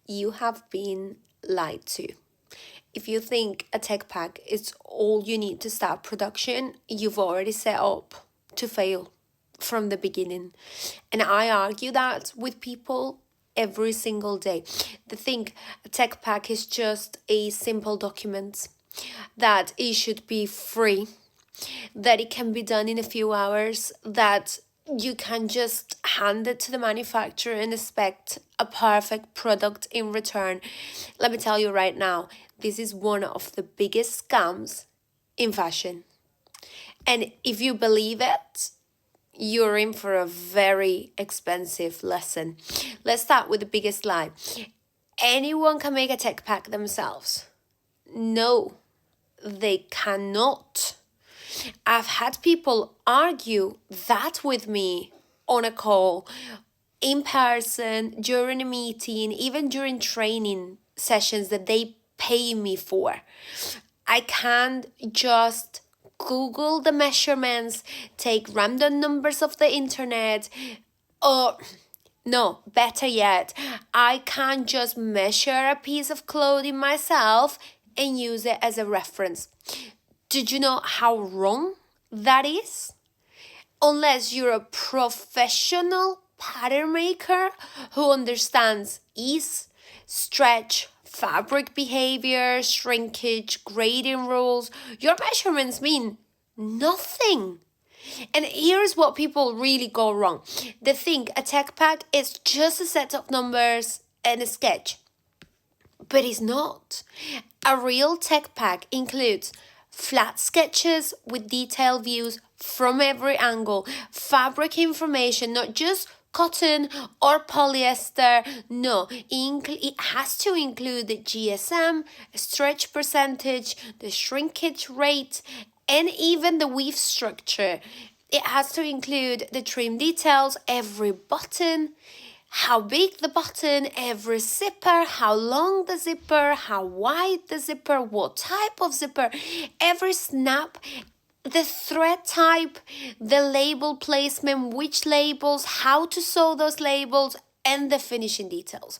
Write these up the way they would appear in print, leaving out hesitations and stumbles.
you have been lied to. If you think a tech pack is all you need to start production, you've already set up to fail from the beginning. And I argue that with people every single day. They think a tech pack is just a simple document, that it should be free, that it can be done in a few hours, that you can just hand it to the manufacturer and expect a perfect product in return. Let me tell you right now, this is one of the biggest scams in fashion. And if you believe it, you're in for a very expensive lesson. Let's start with the biggest lie. Anyone can make a tech pack themselves. No, they cannot. I've had people argue that with me on a call, in person, during a meeting, even during training sessions that they pay me for. I can't just Google the measurements, take random numbers of the internet, or no, better yet, I can't just measure a piece of clothing myself and use it as a reference. Did you know how wrong that is? Unless you're a professional pattern maker who understands ease, stretch, fabric behavior, shrinkage, grading rules, your measurements mean nothing. And here's what people really go wrong. They think a tech pack is just a set of numbers and a sketch. But it's not. A real tech pack includes flat sketches with detailed views from every angle, fabric information, not just cotton or polyester. No, it has to include the GSM, stretch percentage, the shrinkage rate, and even the weave structure. It has to include the trim details, every button, how big the button, every zipper, how long the zipper, how wide the zipper, what type of zipper, every snap, the thread type, the label placement, which labels, how to sew those labels, and the finishing details.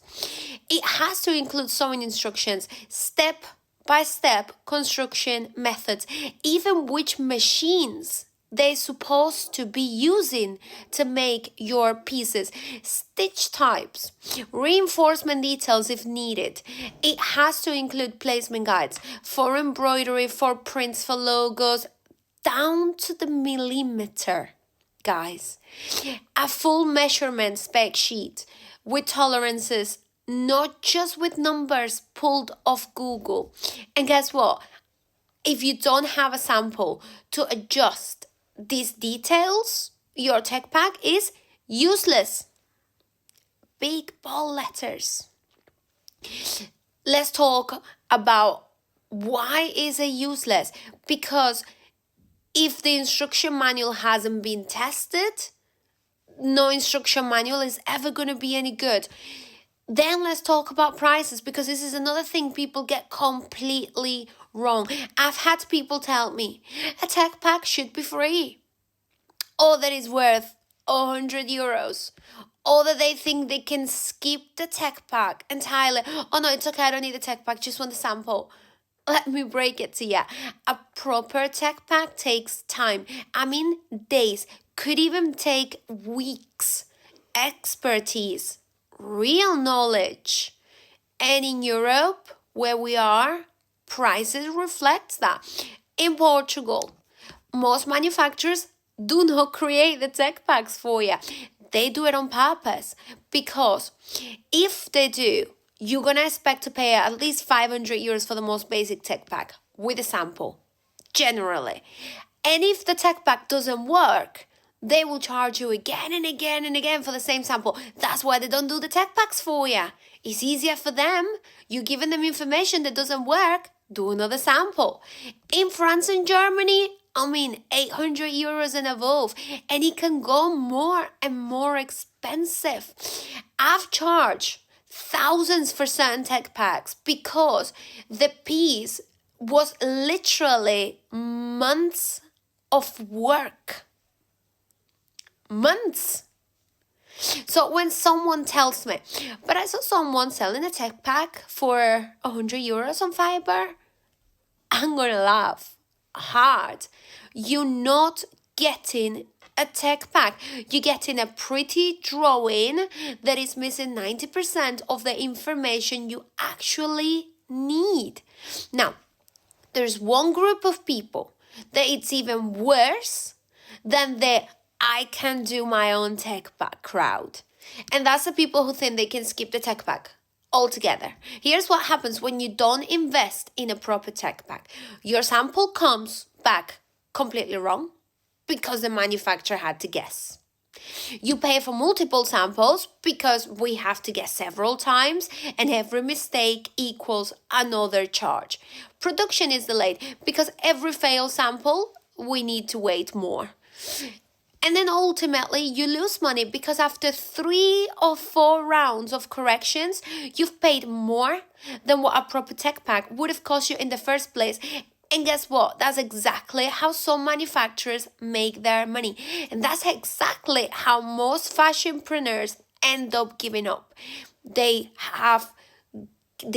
It has to include sewing instructions, step-by-step construction methods, even which machines they're supposed to be using to make your pieces, stitch types, reinforcement details if needed. It has to include placement guides for embroidery, for prints, for logos, down to the millimeter, guys. A full measurement spec sheet with tolerances, not just with numbers pulled off Google. And guess what? If you don't have a sample to adjust these details, your tech pack is useless. Big bold letters. Let's talk about why is it useless? Because if the instruction manual hasn't been tested, no instruction manual is ever going to be any good. Then let's talk about prices, because this is another thing people get completely wrong. I've had people tell me a tech pack should be free, or that is worth 100 euros, or that they think they can skip the tech pack entirely. Oh no, it's okay, I don't need the tech pack, just want the sample. Let me break it to you. A proper tech pack takes time. I mean days, could even take weeks. Expertise, real knowledge. And in Europe, where we are, prices reflect that. In Portugal, most manufacturers do not create the tech packs for you. They do it on purpose, because if they do, you're going to expect to pay at least 500 euros for the most basic tech pack with a sample, generally. And if the tech pack doesn't work, they will charge you again and again and again for the same sample. That's why they don't do the tech packs for you. It's easier for them. You're giving them information that doesn't work, do another sample. In France and Germany, 800 euros and above, and it can go more and more expensive. I've charged thousands for certain tech packs because the piece was literally months of work. Months. So when someone tells me, but I saw someone selling a tech pack for €100 on Fiverr, I'm gonna laugh hard. You're not getting a tech pack. You're getting a pretty drawing that is missing 90% of the information you actually need. Now, there's one group of people that it's even worse than the I can do my own tech pack crowd. And that's the people who think they can skip the tech pack altogether. Here's what happens when you don't invest in a proper tech pack. Your sample comes back completely wrong because the manufacturer had to guess. You pay for multiple samples because we have to guess several times, and every mistake equals another charge. Production is delayed because every failed sample, we need to wait more. And then ultimately you lose money because after 3 or 4 rounds of corrections, you've paid more than what a proper tech pack would have cost you in the first place. And guess what? That's exactly how some manufacturers make their money. And that's exactly how most fashionpreneurs end up giving up. They're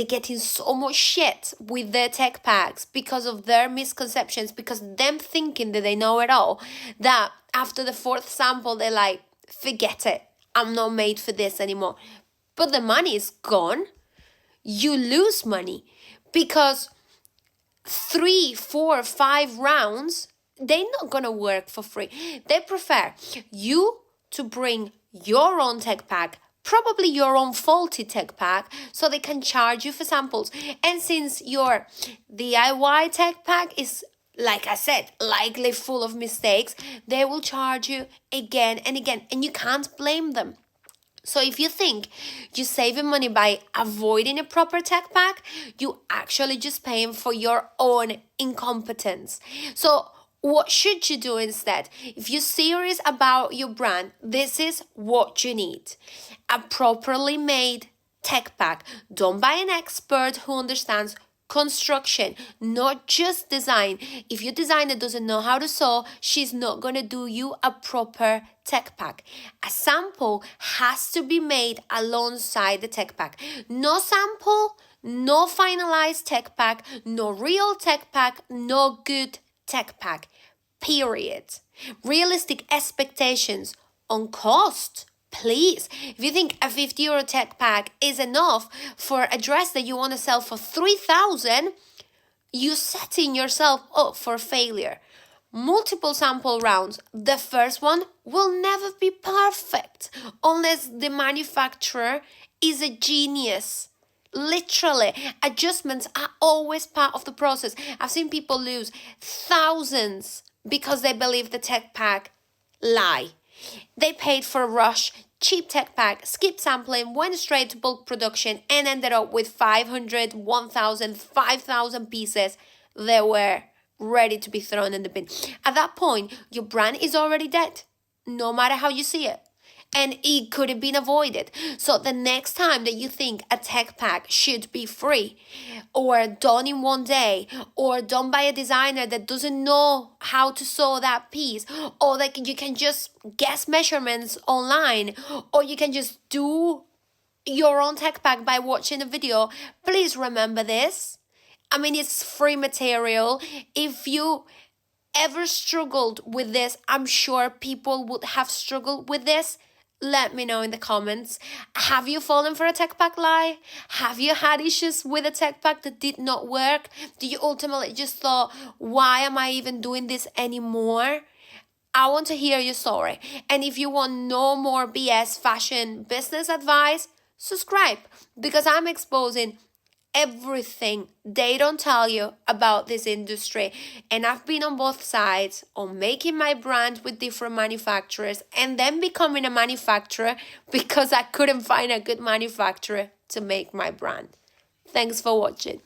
getting so much shit with their tech packs because of their misconceptions, because them thinking that they know it all, that after the 4th sample, they're like, forget it. I'm not made for this anymore. But the money is gone. You lose money because 3, 4, 5 rounds, they're not going to work for free. They prefer you to bring your own tech pack, probably your own faulty tech pack, so they can charge you for samples. And since your DIY tech pack is, like I said, likely full of mistakes, they will charge you again and again, and you can't blame them. So if you think you're saving money by avoiding a proper tech pack, you actually just paying for your own incompetence. So what should you do instead? If you're serious about your brand, this is what you need. A properly made tech pack done by an expert who understands construction, not just design. If your designer doesn't know how to sew, she's not going to do you a proper tech pack. A sample has to be made alongside the tech pack. No sample, no finalized tech pack, no real tech pack, no good tech pack. Period. Realistic expectations on cost. Please, if you think a €50 tech pack is enough for a dress that you want to sell for 3,000, you're setting yourself up for failure. Multiple sample rounds. The first one will never be perfect unless the manufacturer is a genius. Literally, adjustments are always part of the process. I've seen people lose thousands because they believe the tech pack lie. They paid for a rush, cheap tech pack, skipped sampling, went straight to bulk production, and ended up with 500, 1,000, 5,000 pieces that were ready to be thrown in the bin. At that point, your brand is already dead, no matter how you see it. And it could have been avoided. So the next time that you think a tech pack should be free or done in one day or done by a designer that doesn't know how to sew that piece, or like you can just guess measurements online, or you can just do your own tech pack by watching a video, please remember this. I mean, it's free material. If you ever struggled with this, I'm sure people would have struggled with this. Let me know in the comments. Have you fallen for a tech pack lie? Have you had issues with a tech pack that did not work? Do you ultimately just thought, why am I even doing this anymore? I want to hear your story. And if you want no more BS fashion business advice, subscribe, because I'm exposing everything they don't tell you about this industry. And I've been on both sides, on making my brand with different manufacturers and then becoming a manufacturer because I couldn't find a good manufacturer to make my brand. Thanks for watching.